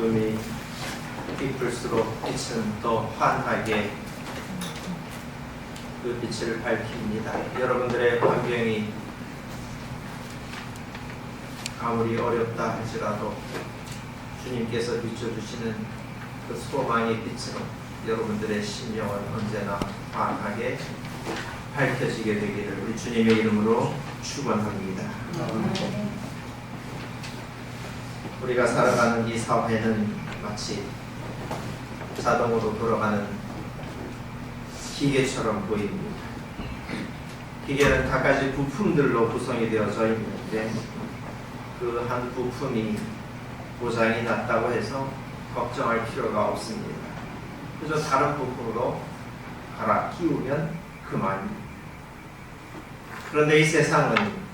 어둠이 깊을수록 빛은 더 환하게 그 빛을 밝힙니다. 여러분들의 환경이 아무리 어렵다 할지라도 주님께서 비춰주시는 그 소망의 빛으로 여러분들의 심령은 언제나 환하게 밝혀지게 되기를 우리 주님의 이름으로 축원합니다. 우리가 살아가는 이 사회는 마치 자동으로 돌아가는 기계처럼 보입니다. 기계는 갖가지 부품들로 구성이 되어져 있는데 그 한 부품이 고장이 났다고 해서 걱정할 필요가 없습니다. 그저 다른 부품으로 갈아 끼우면 그만입니다. 그런데 이 세상은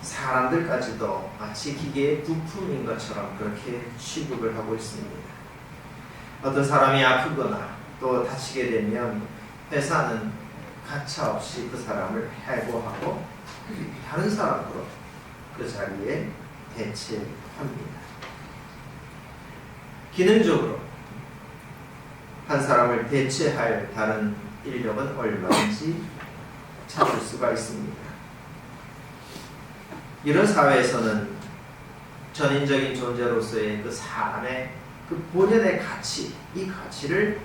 사람들까지도 마치 기계의 부품인 것처럼 그렇게 취급을 하고 있습니다. 어떤 사람이 아프거나 또 다치게 되면 회사는 가차없이 그 사람을 해고하고 다른 사람으로 그 자리에 대체합니다. 기능적으로 한 사람을 대체할 다른 인력은 얼마든지 찾을 수가 있습니다. 이런 사회에서는 전인적인 존재로서의 그 사람의 그 본연의 가치, 이 가치를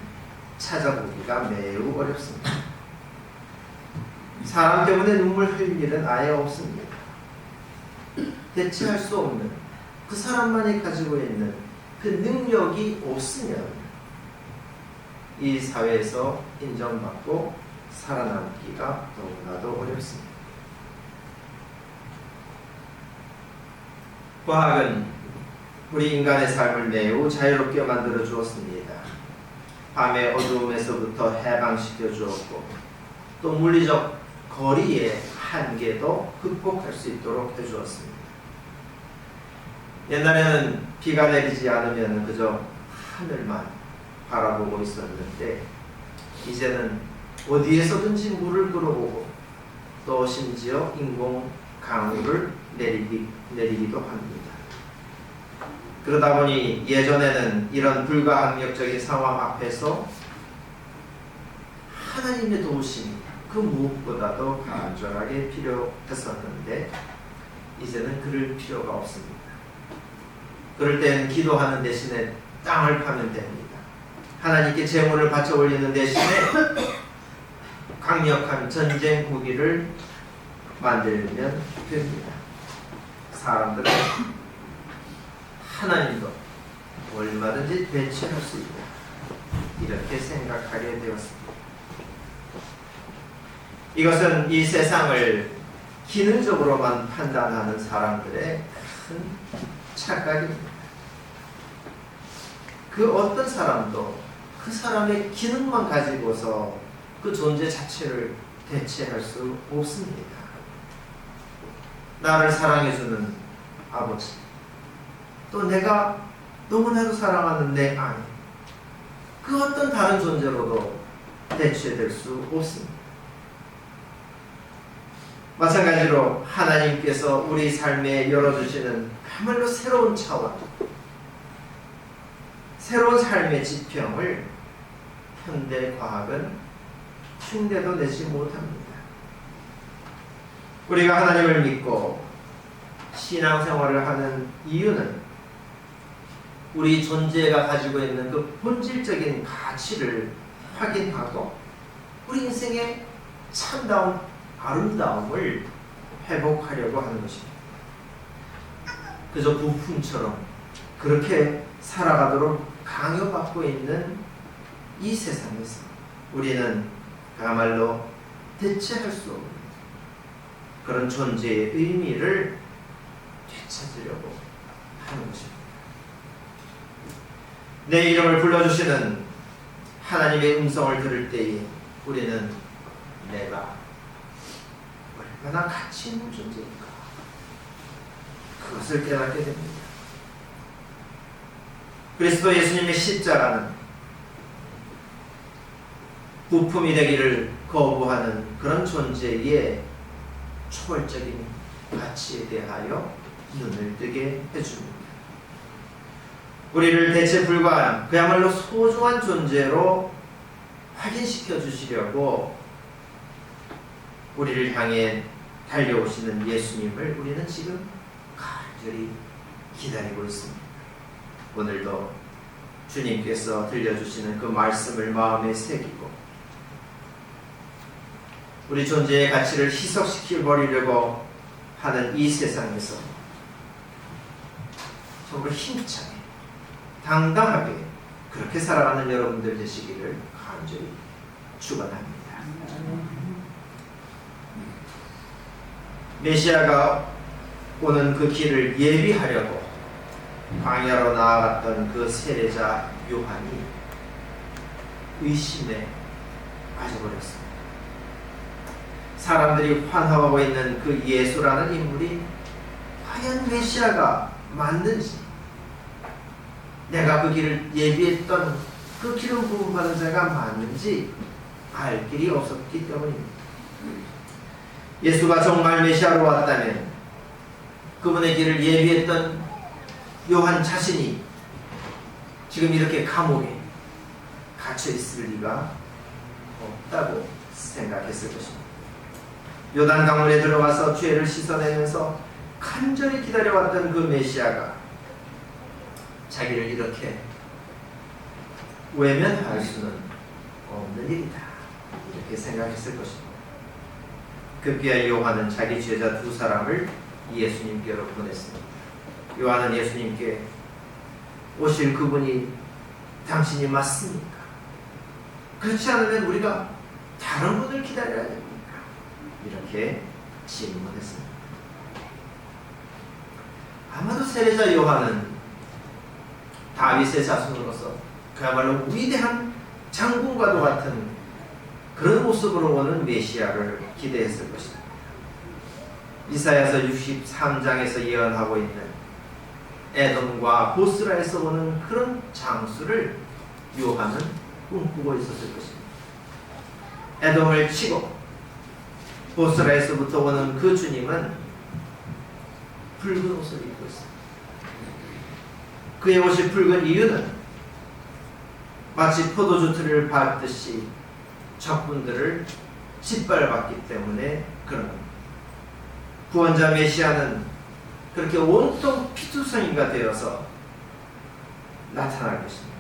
찾아보기가 매우 어렵습니다. 사람 때문에 눈물 흘릴 일은 아예 없습니다. 대체할 수 없는 그 사람만이 가지고 있는 그 능력이 없으면 이 사회에서 인정받고 살아남기가 너무나도 어렵습니다. 과학은 우리 인간의 삶을 매우 자유롭게 만들어 주었습니다. 밤의 어두움에서부터 해방시켜 주었고 또 물리적 거리의 한계도 극복할 수 있도록 해주었습니다. 옛날에는 비가 내리지 않으면 그저 하늘만 바라보고 있었는데 이제는 어디에서든지 물을 끌어오고 또 심지어 인공 강우를 내리기도 합니다. 그러다 보니 예전에는 이런 불가항력적인 상황 앞에서 하나님의 도우심이 그 무엇보다도 간절하게 필요했었는데 이제는 그럴 필요가 없습니다. 그럴 때는 기도하는 대신에 땅을 파면 됩니다. 하나님께 제물을 바쳐 올리는 대신에 강력한 전쟁 무기를 만들면 됩니다. 사람들은 하나님도 얼마든지 대체할 수 있다, 이렇게 생각하게 되었습니다. 이것은 이 세상을 기능적으로만 판단하는 사람들의 큰 착각입니다. 그 어떤 사람도 그 사람의 기능만 가지고서 그 존재 자체를 대체할 수 없습니다. 나를 사랑해주는 아버지, 또 내가 너무나도 사랑하는 내 아내, 그 어떤 다른 존재로도 대체될 수 없습니다. 마찬가지로 하나님께서 우리 삶에 열어주시는 그야말로 새로운 차원, 새로운 삶의 지평을 현대과학은 흉내도 내지 못합니다. 우리가 하나님을 믿고 신앙생활을 하는 이유는 우리 존재가 가지고 있는 그 본질적인 가치를 확인하고 우리 인생의 참다운 아름다움을 회복하려고 하는 것입니다. 그저 부품처럼 그렇게 살아가도록 강요받고 있는 이 세상에서 우리는 그야말로 대체할 수 없는 그런 존재의 의미를 되찾으려고 하는 것입니다. 내 이름을 불러주시는 하나님의 음성을 들을 때에 우리는 내가 얼마나 가치 있는 존재인가, 그것을 깨닫게 됩니다. 그리스도 예수님의 십자가는 부품이 되기를 거부하는 그런 존재의 초월적인 가치에 대하여 눈을 뜨게 해줍니다. 우리를 대체 불과한 그야말로 소중한 존재로 확인시켜 주시려고 우리를 향해 달려오시는 예수님을 우리는 지금 간절히 기다리고 있습니다. 오늘도 주님께서 들려주시는 그 말씀을 마음에 새기고 우리 존재의 가치를 희석시켜버리려고 하는 이 세상에서 정말 힘차게 당당하게 그렇게 살아가는 여러분들 되시기를 간절히 축원합니다. 메시아가 오는 그 길을 예비하려고 광야로 나아갔던 그 세례자 요한이 의심에 빠져버렸습니다. 사람들이 환호하고 있는 그 예수라는 인물이 과연 메시아가 맞는지, 내가 그 길을 예비했던 그 기름 부음 받은 자가 맞는지 알 길이 없었기 때문입니다. 예수가 정말 메시아로 왔다면 그분의 길을 예비했던 요한 자신이 지금 이렇게 감옥에 갇혀 있을 리가 없다고 생각했을 것입니다. 요단 강물에 들어가서 죄를 씻어내면서 간절히 기다려왔던 그 메시아가 자기를 이렇게 외면할 수는 없는 일이다, 이렇게 생각했을 것입니다. 급기야 요한은 자기 제자 두 사람을 예수님께로 보냈습니다. 요한은 예수님께 오실 그분이 당신이 맞습니까? 그렇지 않으면 우리가 다른 분을 기다려야 됩니까? 이렇게 질문했습니다. 아마도 세례자 요한은 다윗의 자손으로서 그야말로 위대한 장군과도 같은 그런 모습으로 오는 메시아를 기대했을 것입니다. 이사야서 63장에서 예언하고 있는 에돔과 보스라에서 오는 그런 장수를 요한은 꿈꾸고 있었을 것입니다. 에돔을 치고 보스라에서부터 오는 그 주님은 붉은 옷을 입고 있습니다. 그의 옷이 붉은 이유는 마치 포도주 틀을 밟듯이 적군들을 짓밟았기 때문에 그런 겁니다. 구원자 메시아는 그렇게 온통 피투성이가 되어서 나타날 것입니다.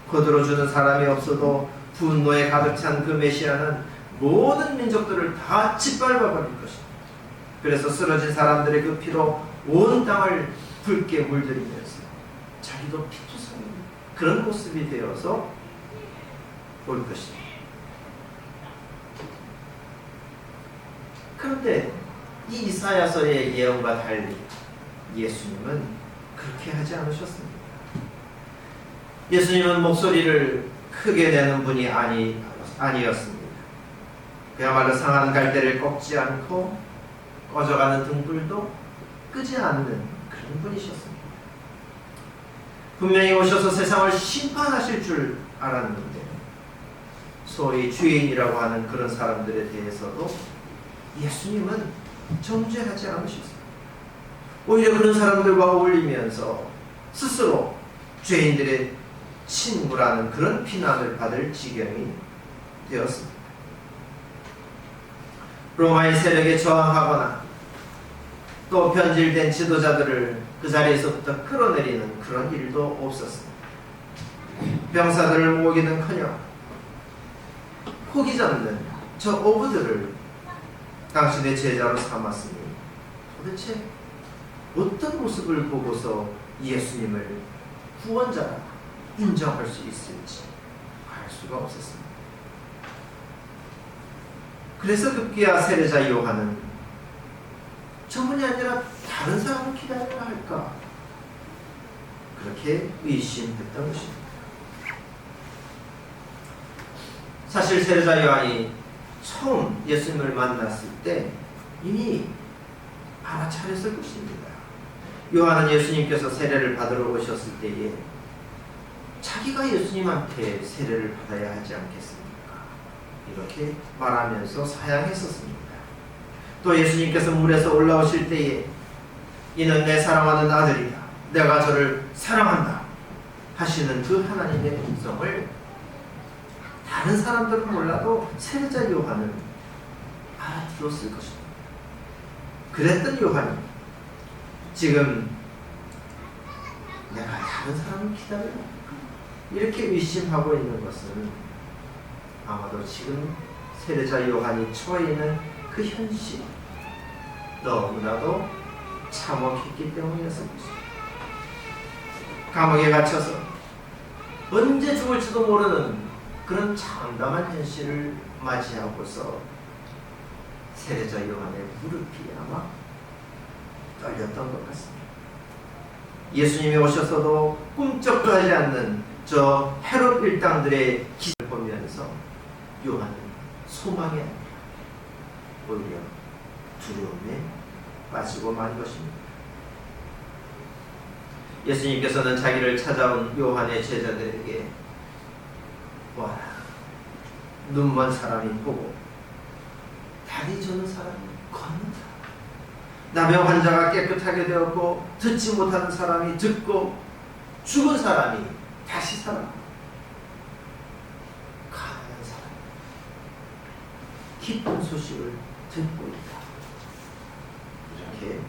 거들어주는 사람이 없어도 분노에 가득 찬 그 메시아는 모든 민족들을 다 짓밟아 버릴 것입니다. 그래서 쓰러진 사람들의 그 피로 온 땅을 붉게 물들이면서 자기도 피투성이 그런 모습이 되어서 올 것입니다. 그런데 이 이사야서의 예언과 달리 예수님은 그렇게 하지 않으셨습니다. 예수님은 목소리를 크게 내는 분이 아니었습니다. 그야말로 상한 갈대를 꺾지 않고 꺼져가는 등불도 끄지 않는 그런 분이셨습니다. 분명히 오셔서 세상을 심판하실 줄 알았는데 소위 죄인이라고 하는 그런 사람들에 대해서도 예수님은 정죄하지 않으셨습니다. 오히려 그런 사람들과 어울리면서 스스로 죄인들의 친구라는 그런 비난을 받을 지경이 되었습니다. 로마의 세력에 저항하거나 또 변질된 지도자들을 그 자리에서부터 끌어내리는 그런 일도 없었습니다. 병사들을 모으기는커녕 포기 잡는 저 어부들을 당신의 제자로 삼았으니 도대체 어떤 모습을 보고서 예수님을 구원자라 인정할 수 있을지 알 수가 없었습니다. 그래서 급기야 세례자 요한은 저분이 아니라 다른 사람을 기다려야 할까 그렇게 의심했던 것입니다. 사실 세례자 요한이 처음 예수님을 만났을 때 이미 알아차렸을 것입니다. 요한은 예수님께서 세례를 받으러 오셨을 때에 자기가 예수님한테 세례를 받아야 하지 않겠습니까? 이렇게 말하면서 사양했었습니다. 또 예수님께서 물에서 올라오실 때에 이는 내 사랑하는 아들이다, 내가 저를 사랑한다 하시는 그 하나님의 음성을 다른 사람들은 몰라도 세례자 요한은 알아들었을 것입니다. 그랬던 요한이 지금 내가 다른 사람을 기다려 이렇게 의심하고 있는 것은 아마도 지금 세례자 요한이 처해 있는 그 현실 너무나도 참혹했기 때문이었을 것입니다. 감옥에 갇혀서 언제 죽을지도 모르는 그런 참담한 현실을 맞이하고서 세례자 요한의 무릎이 아마 떨렸던 것 같습니다. 예수님이 오셔서도 꿈쩍도 하지 않는 저 헤롯 일당들의 기를 보면서 요한은 소망이 아니라 오히려 두려움에 빠지고 만 것입니다. 예수님께서는 자기를 찾아온 요한의 제자들에게 와라, 눈먼 사람이 보고 다리 저는 사람이 걷는다. 나병 환자가 깨끗하게 되었고 듣지 못하는 사람이 듣고 죽은 사람이 다시 살아 가난한 사람 기쁜 소식을 듣고 있다. 이렇게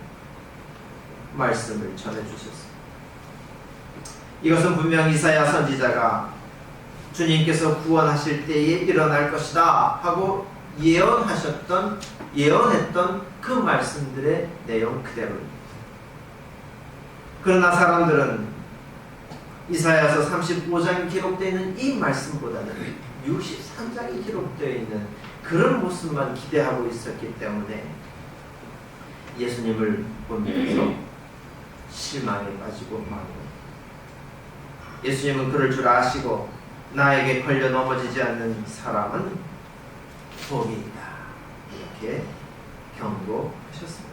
말씀을 전해주셨습니다. 이것은 분명 이사야 선지자가 주님께서 구원하실 때에 일어날 것이다 하고 예언했던 그 말씀들의 내용 그대로입니다. 그러나 사람들은 이사야서 35장에 기록되어 있는 이 말씀보다는 63장에 기록되어 있는 그런 모습만 기대하고 있었기 때문에 예수님을 보면서 실망에 빠지고 마고 예수님은 그럴 줄 아시고 나에게 걸려 넘어지지 않는 사람은 복이 있다 이렇게 경고하셨습니다.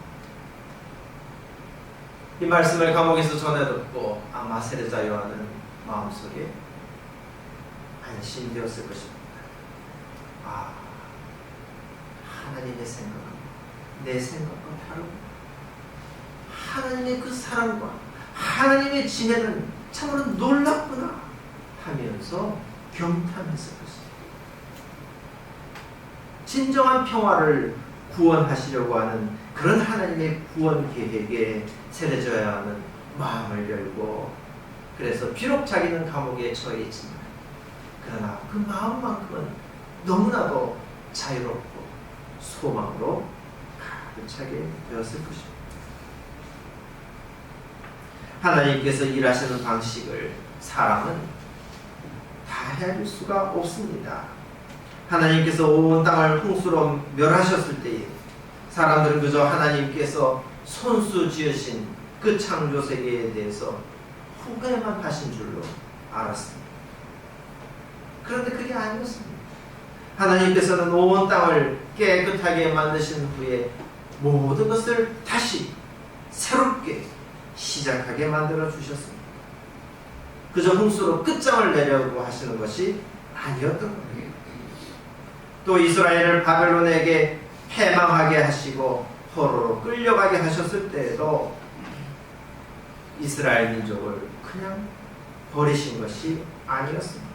이 말씀을 감옥에서 전해 듣고 아마 세례자 요한은 마음속에 안심되었을 것입니다. 아, 하나님의 생각은 내 생각과 다르고 하나님의 그 사랑과 하나님의 지혜는 참으로 놀랍구나 하면서 경탄했을 것입니다. 진정한 평화를 구원하시려고 하는 그런 하나님의 구원 계획에 세례자 요한은 마음을 열고 그래서 비록 자기는 감옥에 처해 있지만 그러나 그 마음만큼은 너무나도 자유롭고 소망으로 가득 차게 되었을 것입니다. 하나님께서 일하시는 방식을 사람은 다 헤아릴 수가 없습니다. 하나님께서 온 땅을 홍수로 멸하셨을 때에 사람들은 그저 하나님께서 손수 지으신 그 창조 세계에 대해서 후회만 하신 줄로 알았습니다. 그런데 그게 아니었습니다. 하나님께서는 온 땅을 깨끗하게 만드신 후에 모든 것을 다시 새롭게 시작하게 만들어 주셨습니다. 그저 홍수로 끝장을 내려고 하시는 것이 아니었던 겁니다. 또 이스라엘을 바벨론에게 패망하게 하시고 포로로 끌려가게 하셨을 때에도 이스라엘 민족을 그냥 버리신 것이 아니었습니다.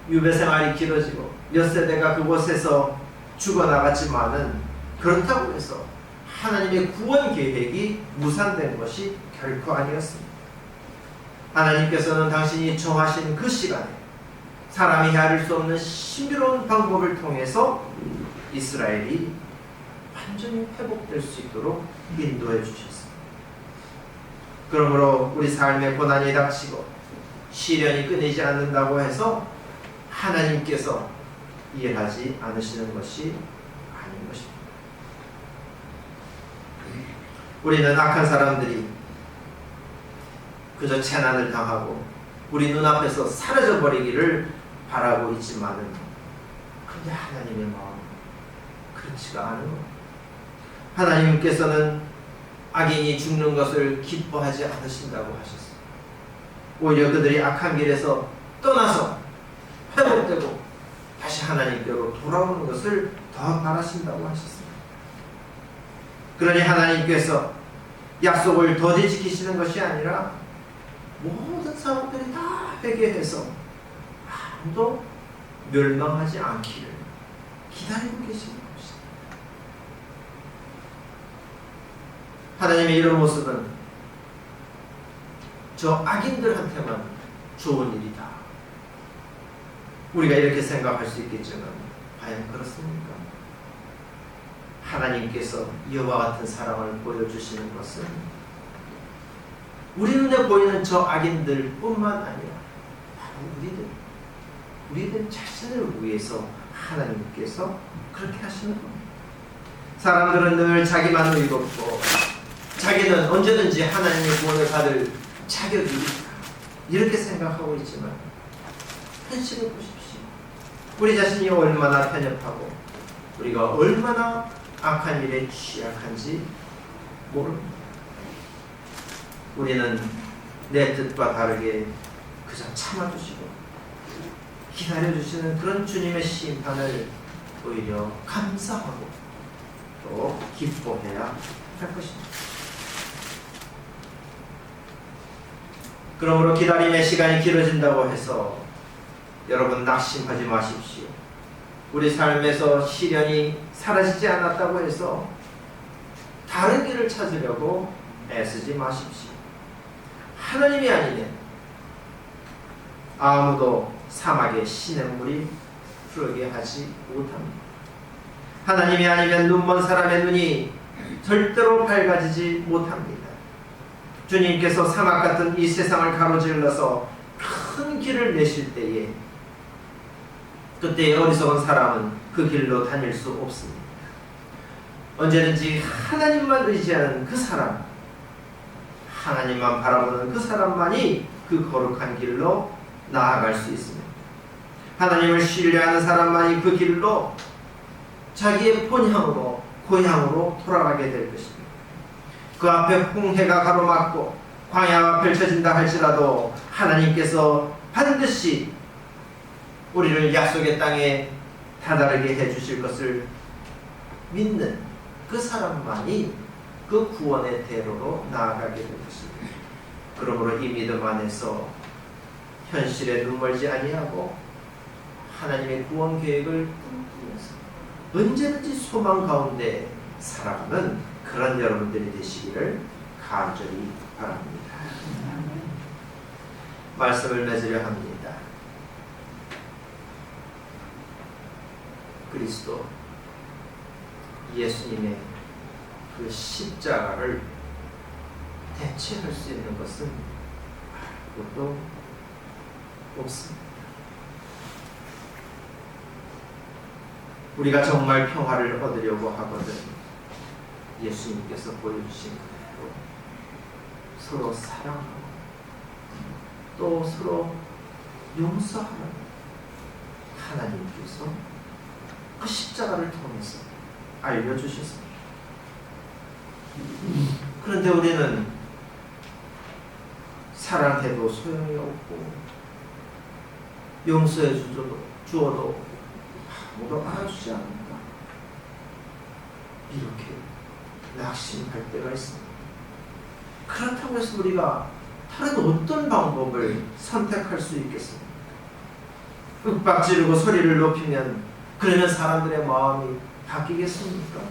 유배 생활이 길어지고 몇 세대가 그곳에서 죽어나갔지만은 그렇다고 해서 하나님의 구원 계획이 무산된 것이 결코 아니었습니다. 하나님께서는 당신이 정하신 그 시간에 사람이 헤아릴 수 없는 신비로운 방법을 통해서 이스라엘이 완전히 회복될 수 있도록 인도해 주셨습니다. 그러므로 우리 삶에 고난이 닥치고 시련이 끊이지 않는다고 해서 하나님께서 일하지 않으시는 것이 아닌 것입니다. 우리는 악한 사람들이 그저 재난을 당하고 우리 눈앞에서 사라져 버리기를 바라고 있지만은 그런데 하나님의 마음은 그렇지가 않은 겁니다. 하나님께서는 악인이 죽는 것을 기뻐하지 않으신다고 하셨습니다. 오히려 그들이 악한 길에서 떠나서 회복되고 다시 하나님께로 돌아오는 것을 더 바라신다고 하셨습니다. 그러니 하나님께서 약속을 더디 지키시는 것이 아니라 모든 사람들이 다 회개해서 아무도 멸망하지 않기를 기다리고 계시는 것이다. 하나님의 이런 모습은 저 악인들한테만 좋은 일이다. 우리가 이렇게 생각할 수 있겠지만 과연 그렇습니까? 하나님께서 이와 같은 사랑을 보여주시는 것은 우리 눈에 보이는 저 악인들 뿐만 아니라 바로 우리들 자신을 위해서 하나님께서 그렇게 하시는 겁니다. 사람들은 늘 자기만 의롭고 자기는 언제든지 하나님의 구원을 받을 자격이 있다, 이렇게 생각하고 있지만 현실을 보십시오. 우리 자신이 얼마나 편협하고 우리가 얼마나 악한 일에 취약한지 모릅니다. 우리는 내 뜻과 다르게 그저 참아주시고 기다려주시는 그런 주님의 심판을 오히려 감사하고 또 기뻐해야 할 것입니다. 그러므로 기다림의 시간이 길어진다고 해서 여러분 낙심하지 마십시오. 우리 삶에서 시련이 사라지지 않았다고 해서 다른 길을 찾으려고 애쓰지 마십시오. 하나님이 아니면 아무도 사막에 시냇물이 흐르게 하지 못합니다. 하나님이 아니면 눈먼 사람의 눈이 절대로 밝아지지 못합니다. 주님께서 사막 같은 이 세상을 가로질러서 큰 길을 내실 때에 그때 어리석은 사람은 그 길로 다닐 수 없습니다. 언제든지 하나님만 의지하는 그 사람, 하나님만 바라보는 그 사람만이 그 거룩한 길로 나아갈 수 있습니다. 하나님을 신뢰하는 사람만이 그 길로 자기의 본향으로 고향으로 돌아가게 될 것입니다. 그 앞에 홍해가 가로막고 광야가 펼쳐진다 할지라도 하나님께서 반드시 우리를 약속의 땅에 다다르게 해주실 것을 믿는 그 사람만이 그 구원의 대로로 나아가게 될 것입니다. 그러므로 이 믿음 안에서 현실에 눈멀지 아니하고 하나님의 구원 계획을 꿈꾸면서 언제든지 소망 가운데 살아가는 그런 여러분들이 되시기를 간절히 바랍니다. 말씀을 맺으려 합니다. 그리스도 예수님의 그 십자가를 대체할 수 있는 것은 아무것도 없습니다. 우리가 정말 평화를 얻으려고 하거든 예수님께서 보여주신 그대로 서로 사랑하고 또 서로 용서하는 하나님께서 그 십자가를 통해서 알려주셨습니다. 그런데 우리는 사랑해도 소용이 없고 용서해 주어도 아무도 알아주지 않는다, 이렇게 낙심할 때가 있습니다. 그렇다고 해서 우리가 다른 어떤 방법을 선택할 수 있겠습니까? 윽박지르고 소리를 높이면 그러면 사람들의 마음이 바뀌겠습니까?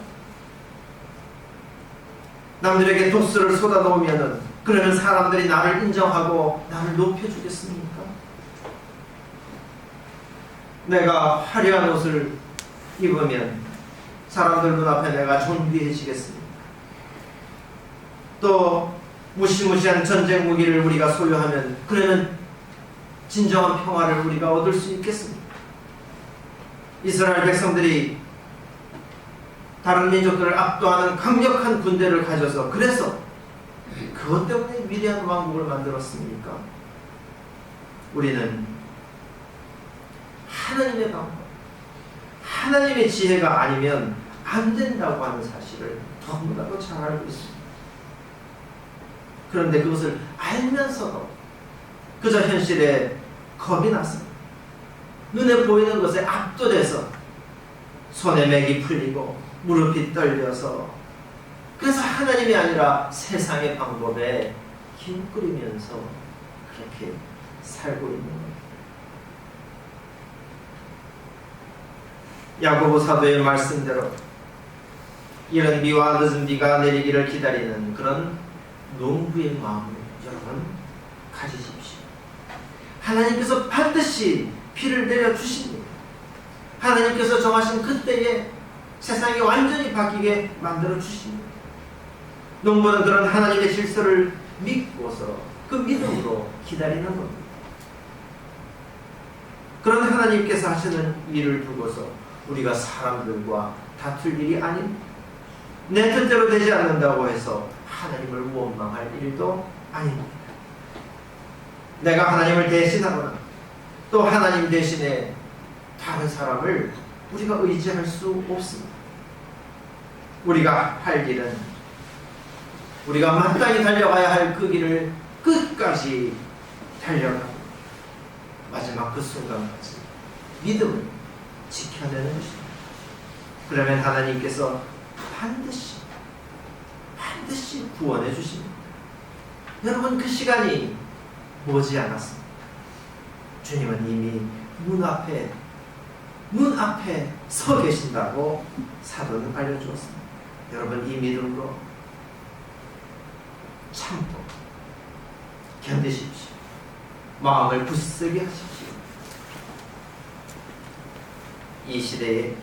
남들에게 독수를 쏟아놓으면 그러면 사람들이 나를 인정하고 나를 높여주겠습니까? 내가 화려한 옷을 입으면 사람들 눈앞에 내가 존귀해지겠습니까? 또 무시무시한 전쟁 무기를 우리가 소유하면 그러면 진정한 평화를 우리가 얻을 수 있겠습니까? 이스라엘 백성들이 다른 민족들을 압도하는 강력한 군대를 가져서 그래서 그것 때문에 위대한 왕국을 만들었습니까? 우리는 하나님의 방법, 하나님의 지혜가 아니면 안 된다고 하는 사실을 너무나도 잘 알고 있습니다. 그런데 그것을 알면서도 그저 현실에 겁이 나서 눈에 보이는 것에 압도돼서 손에 맥이 풀리고 무릎이 떨려서 그래서 하나님이 아니라 세상의 방법에 힘 끓이면서 그렇게 살고 있는 거예요. 야고보 사도의 말씀대로 이런 비와 늦은 비가 내리기를 기다리는 그런 농부의 마음을 여러분 가지십시오. 하나님께서 반드시 비를 내려주십니다. 하나님께서 정하신 그때에 세상이 완전히 바뀌게 만들어 주십니다. 농부는 그런 하나님의 질서를 믿고서 그 믿음으로 기다리는 겁니다. 그런 하나님께서 하시는 일을 두고서 우리가 사람들과 다툴 일이 아닙니다. 내 뜻대로 되지 않는다고 해서 하나님을 원망할 일도 아닙니다. 내가 하나님을 대신하거나 또 하나님 대신에 다른 사람을 우리가 의지할 수 없습니다. 우리가 할 일은 우리가 마땅히 달려가야 할 그 길을 끝까지 달려가고 마지막 그 순간까지 믿음을 지켜내는 것입니다. 그러면 하나님께서 반드시 구원해 주십니다. 여러분, 그 시간이 머지않았습니다. 주님은 이미 문 앞에 서 계신다고 사도는 알려주었습니다. 여러분, 이 믿음으로 참고 견디십시오. 마음을 굳세게 하십시오. 이 시대에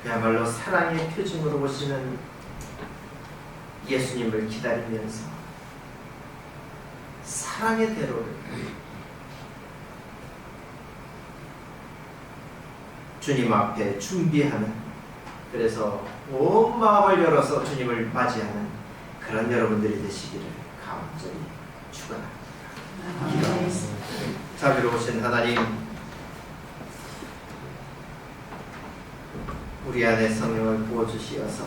그야말로 사랑의 표징으로 오시는 예수님을 기다리면서 사랑의 대로를 주님 앞에 준비하는, 그래서 온 마음을 열어서 주님을 맞이하는 그런 여러분들이 되시기를 간절히 축원합니다. 기도하겠습니다. 자비로우신 하나님, 우리 안에 성령을 부어주시어서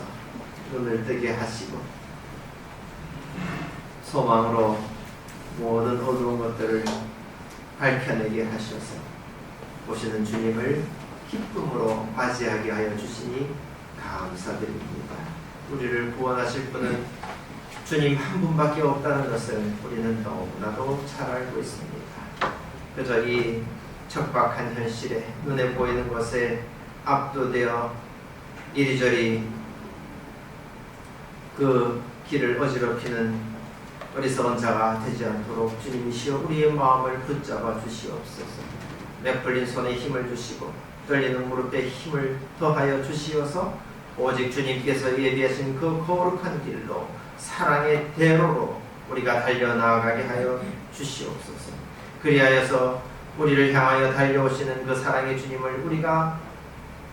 눈을 뜨게 하시고 소망으로 모든 어두운 것들을 밝혀내게 하셔서 오시는 주님을 기쁨으로 맞이하게 하여 주시니 감사드립니다. 우리를 구원하실 분은 주님 한 분밖에 없다는 것을 우리는 너무나도 잘 알고 있습니다. 그저 이 척박한 현실에 눈에 보이는 것에 압도되어 이리저리 그 길을 어지럽히는 어리석은 자가 되지 않도록 주님이시여 우리의 마음을 붙잡아 주시옵소서. 메풀린 손에 힘을 주시고 떨리는 무릎에 힘을 더하여 주시어서 오직 주님께서 예비하신 그 거룩한 길로 사랑의 대로로 우리가 달려나가게 하여 주시옵소서. 그리하여서 우리를 향하여 달려오시는 그 사랑의 주님을 우리가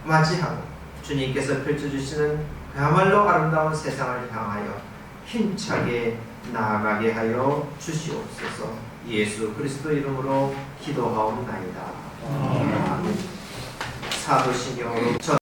맞이하고 주님께서 펼쳐주시는 그야말로 아름다운 세상을 향하여 힘차게 나아가게 하여 주시옵소서. 예수 그리스도 이름으로 기도하옵나이다. 아멘. 사도신경으로